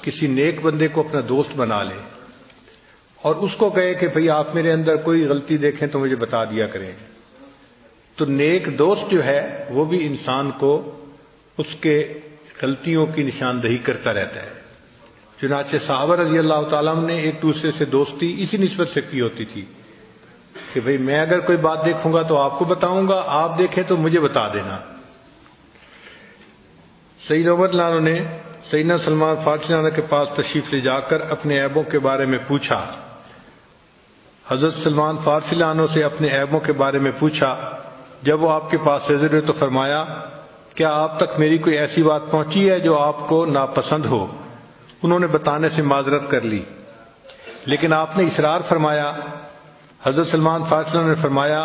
کسی نیک بندے کو اپنا دوست بنا لے اور اس کو کہے کہ بھئی آپ میرے اندر کوئی غلطی دیکھیں تو مجھے بتا دیا کریں، تو نیک دوست جو ہے وہ بھی انسان کو اس کے غلطیوں کی نشاندہی کرتا رہتا ہے۔ چنانچہ صحابہ رضی اللہ تعالیٰ عنہ نے ایک دوسرے سے دوستی اسی نسبت سے کی ہوتی تھی کہ بھئی میں اگر کوئی بات دیکھوں گا تو آپ کو بتاؤں گا، آپ دیکھیں تو مجھے بتا دینا۔ سیدنا عمر رضی اللہ عنہ نے سیدنا سلمان فارسی رضی اللہ عنہ کے پاس تشریف لے جا کر اپنے عیبوں کے بارے میں پوچھا۔ حضرت سلمان فارسی رضی اللہ عنہ سے اپنے عیبوں کے بارے میں پوچھا۔ جب وہ آپ کے پاس حاضر ہوئے تو فرمایا، کیا آپ تک میری کوئی ایسی بات پہنچی ہے جو آپ کو ناپسند ہو؟ انہوں نے بتانے سے معذرت کر لی، لیکن آپ نے اصرار فرمایا۔ حضرت سلمان فارسی نے فرمایا،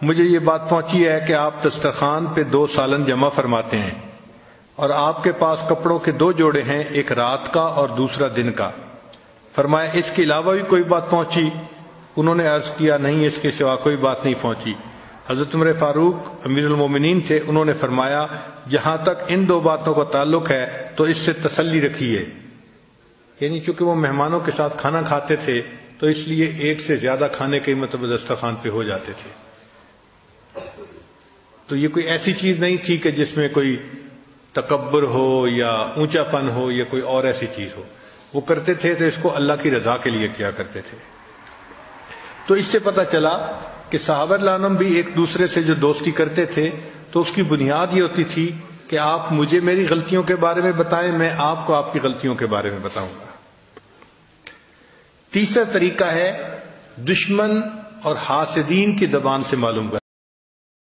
مجھے یہ بات پہنچی ہے کہ آپ دسترخوان پہ 2 سالن جمع فرماتے ہیں اور آپ کے پاس کپڑوں کے 2 جوڑے ہیں، ایک رات کا اور دوسرا دن کا۔ فرمایا، اس کے علاوہ بھی کوئی بات پہنچی؟ انہوں نے عرض کیا، نہیں، اس کے سوا کوئی بات نہیں پہنچی۔ حضرت عمر فاروق امیر المومنین تھے، انہوں نے فرمایا، جہاں تک ان 2 باتوں کا تعلق ہے تو اس سے تسلی رکھیے، یعنی چونکہ وہ مہمانوں کے ساتھ کھانا کھاتے تھے تو اس لیے ایک سے زیادہ کھانے کے مطلب دسترخوان پہ ہو جاتے تھے، تو یہ کوئی ایسی چیز نہیں تھی کہ جس میں کوئی تکبر ہو یا اونچا پن ہو یا کوئی اور ایسی چیز ہو، وہ کرتے تھے تو اس کو اللہ کی رضا کے لیے کیا کرتے تھے۔ تو اس سے پتہ چلا کہ صحابہ رضی اللہ عنہم بھی ایک دوسرے سے جو دوستی کرتے تھے تو اس کی بنیاد یہ ہوتی تھی کہ آپ مجھے میری غلطیوں کے بارے میں بتائیں، میں آپ کو آپ کی غلطیوں کے بارے میں بتاؤں گا۔ تیسرا طریقہ ہے دشمن اور حاسدین کی زبان سے معلوم کرنا۔